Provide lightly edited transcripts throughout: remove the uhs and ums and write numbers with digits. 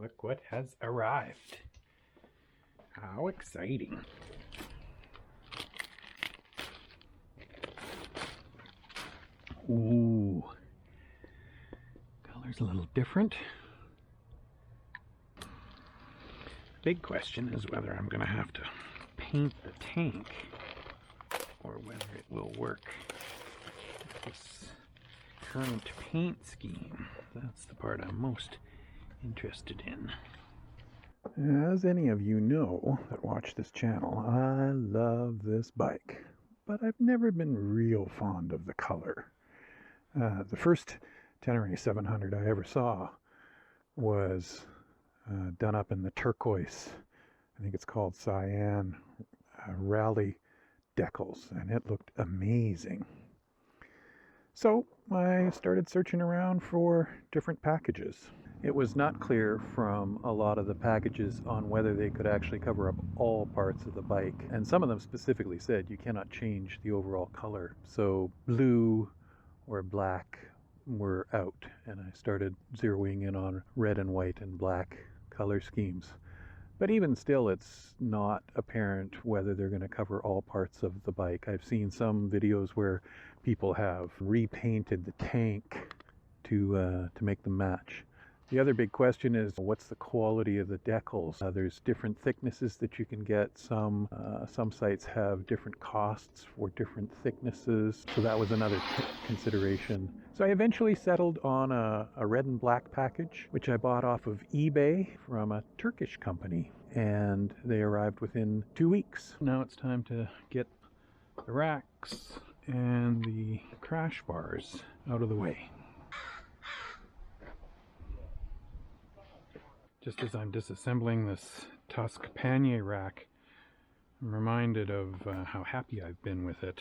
Look what has arrived. How exciting. Ooh. Color's a little different. Big question is whether I'm going to have to paint the tank or whether it will work with this current paint scheme. That's the part I'm most interested in. As any of you know that watch this channel, I love this bike, but I've never been real fond of the color. The first Tenere 700 I ever saw was done up in the turquoise, I think it's called cyan, rally decals, and it looked amazing. So I started searching around for different packages. It was not clear from a lot of the packages on whether they could actually cover up all parts of the bike, and some of them specifically said you cannot change the overall color. So blue or black were out, and I started zeroing in on red and white and black color schemes. But even still, it's not apparent whether they're going to cover all parts of the bike. I've seen some videos where people have repainted the tank to make them match. The other big question is, what's the quality of the decals? There's different thicknesses that you can get. Some sites have different costs for different thicknesses, so that was another consideration. So I eventually settled on a red and black package, which I bought off of eBay from a Turkish company, and they arrived within 2 weeks. Now it's time to get the racks and the crash bars out of the way. Just as I'm disassembling this Tusk pannier rack, I'm reminded of how happy I've been with it.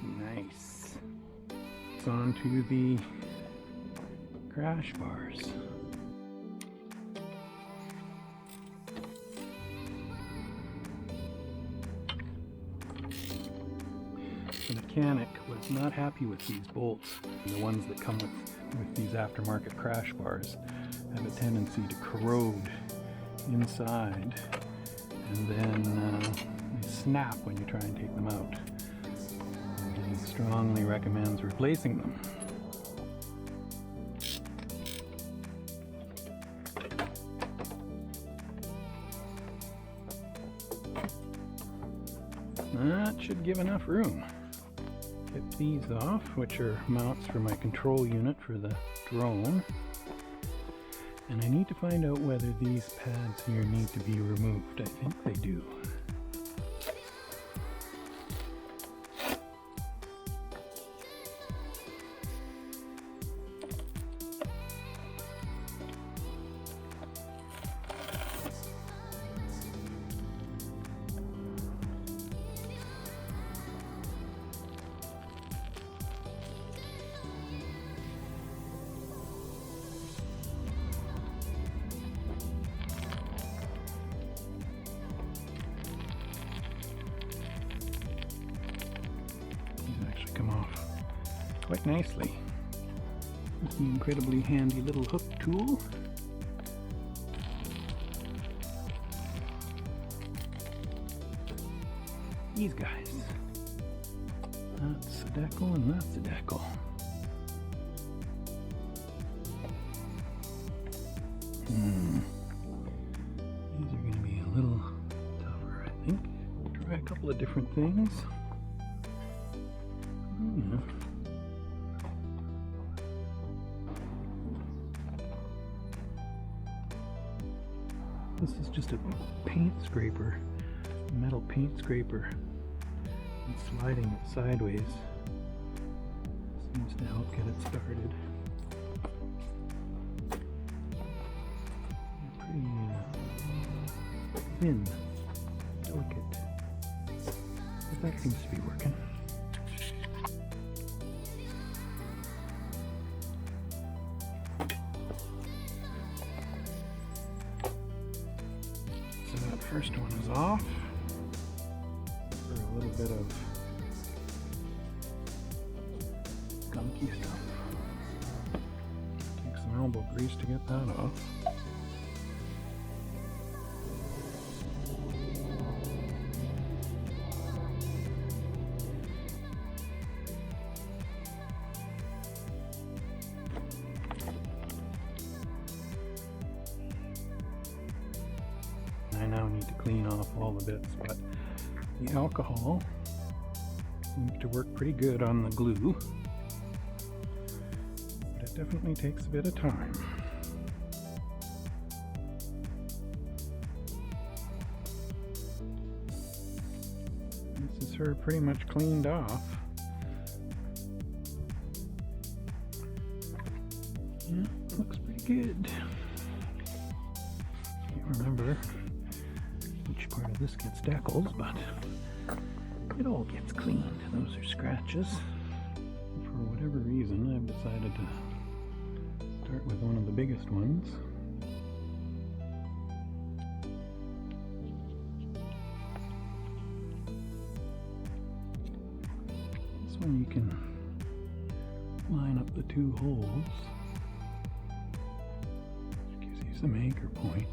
Nice. It's on to the crash bars. The mechanic was not happy with these bolts. The ones that come with these aftermarket crash bars have a tendency to corrode inside, and then they snap when you try and take them out. And he strongly recommends replacing them. That should give enough room. Get these off, which are mounts for my control unit for the drone. And I need to find out whether these pads here need to be removed. I think they do. Come off quite nicely with the incredibly handy little hook tool. These guys. That's a decal and that's a decal. These are going to be a little tougher, I think. We'll try a couple of different things. This is just a paint scraper, a metal paint scraper. And sliding it sideways seems to help get it started. Pretty thin, delicate, but that seems to be working. sticky stuff. Take some elbow grease to get that off. I now need to clean off all the bits, but the alcohol seems to work pretty good on the glue, but it definitely takes a bit of time. This is her pretty much cleaned off. Yeah, looks pretty good. Can't remember which part of this gets Decals, but it all gets cleaned. Those are scratches. For whatever reason, I've decided to start with one of the biggest ones. This one you can line up the two holes. Gives you some anchor points.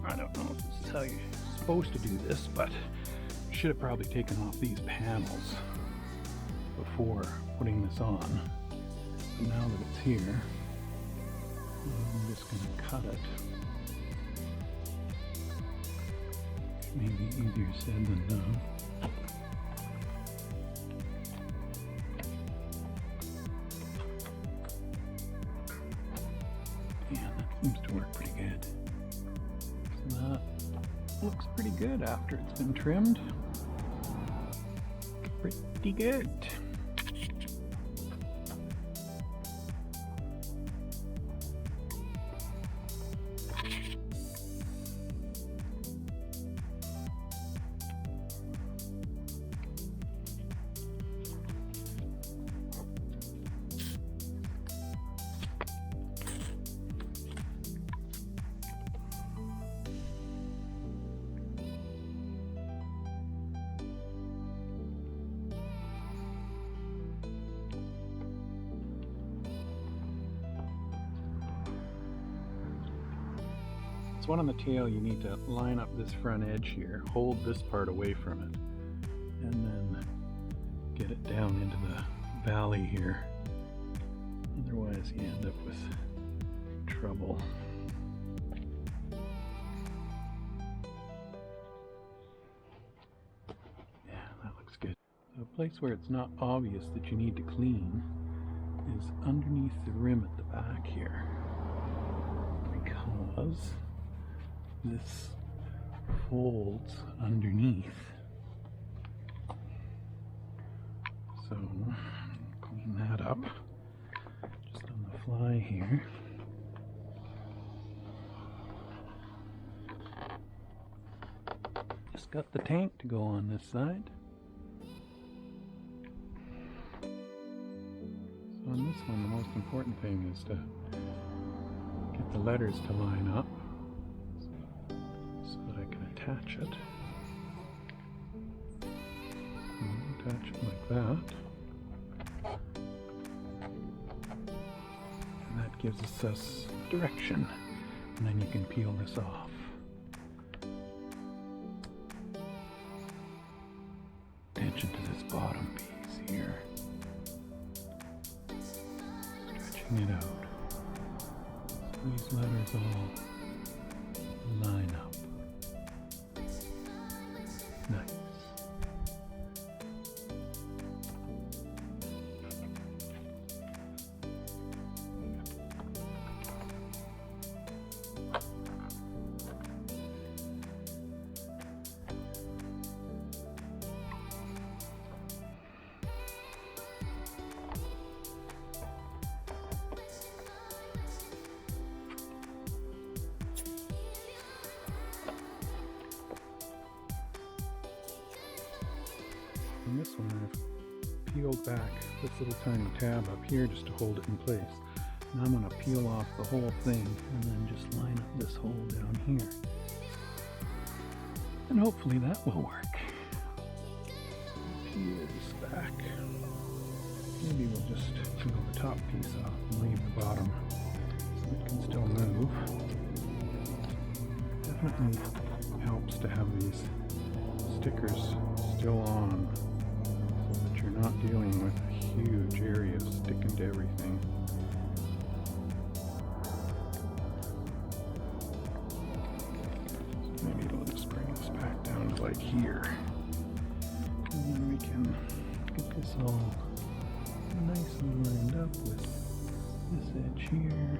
I don't know if this is how you're supposed to do this, but you should have probably taken off these panels before putting this on. But now that it's here, I'm just going to cut it. Maybe easier said than done. Yeah, that seems to work pretty good. So that looks pretty good after it's been trimmed. pretty good. So on the tail, you need to line up this front edge here, hold this part away from it, and then get it down into the valley here. Otherwise you end up with trouble. Yeah, that looks good. So a place where it's not obvious that you need to clean is underneath the rim at the back here, because this folds underneath. So clean that up just on the fly here. Just got the tank to go on this side. So on this one, the most important thing is to get the letters to line up, attach it. Attach it like that. And that gives us direction. And then you can peel this off. Attention to this bottom piece here. Stretching it out. So these letters all line up. Nice. And this one I've peeled back this little tiny tab up here just to hold it in place. Now I'm going to peel off the whole thing and then just line up this hole down here. And hopefully that will work. Peel this back. Maybe we'll just peel the top piece off and leave the bottom so it can still move. Definitely helps to have these stickers still on, so that you're not dealing with a huge area sticking to everything. So maybe it'll just bring this back down to like here. And then we can get this all nicely lined up with this edge here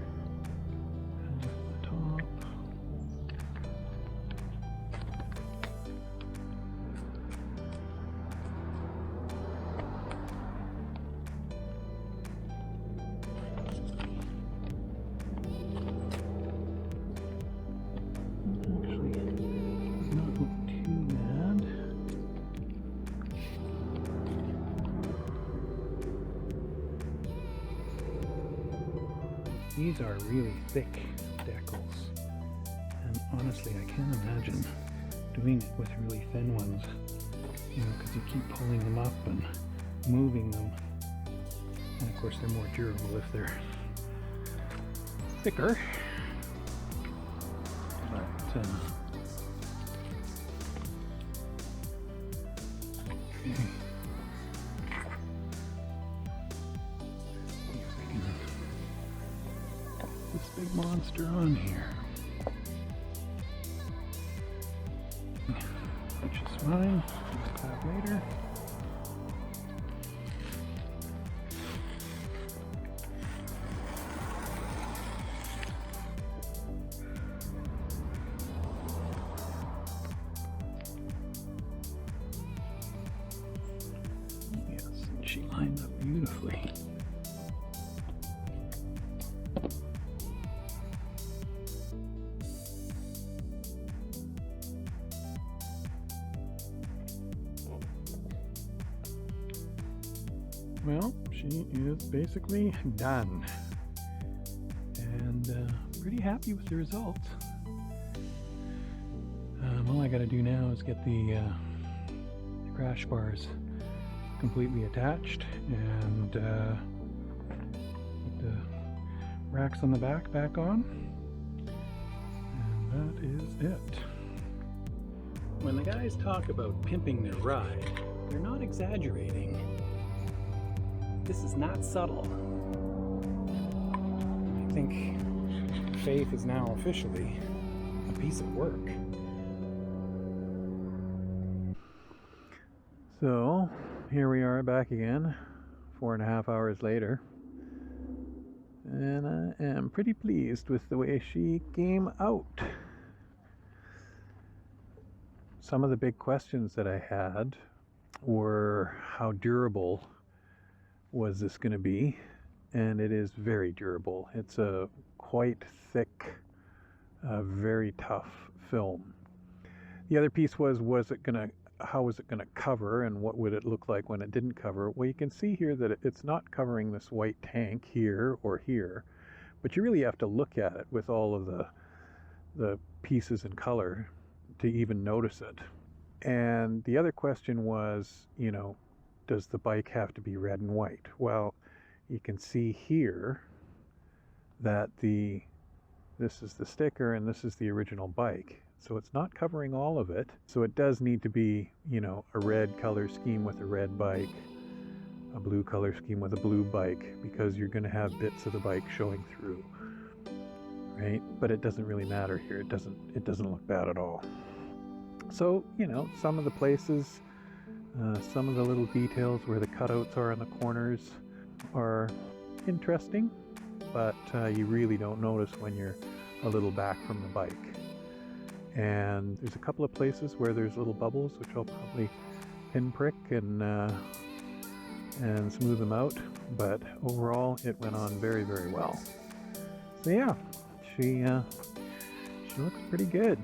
and with the top. These are really thick decals, and honestly I can't imagine doing it with really thin ones, you know, because you keep pulling them up and moving them, and of course they're more durable if they're thicker, but okay. Big monster on here, which is fine. We'll clap later. beautifully. Well, she is basically done, and pretty happy with the results. All I gotta do now is get the crash bars completely attached and put the racks on the back on, and that is it. When the guys talk about pimping their ride, they're not exaggerating. This is not subtle. I think Faith is now officially a piece of work. So here we are back again, 4.5 hours later, and I am pretty pleased with the way she came out. Some of the big questions that I had were, how durable was this going to be? And it is very durable. It's a quite thick, very tough film. The other piece was how was it going to cover, and what would it look like when it didn't cover? Well, you can see here that it's not covering this white tank here or here, but you really have to look at it with all of the pieces in color to even notice it. And the other question was, does the bike have to be red and white? Well, you can see here that this is the sticker and this is the original bike. So it's not covering all of it. So it does need to be, a red color scheme with a red bike, a blue color scheme with a blue bike, because you're going to have bits of the bike showing through, right? But it doesn't really matter here. It doesn't look bad at all. So, some of the places, some of the little details where the cutouts are in the corners are interesting, but you really don't notice when you're a little back from the bike. And there's a couple of places where there's little bubbles, which I'll probably pinprick and smooth them out. But overall, it went on very, very well. So yeah, she looks pretty good.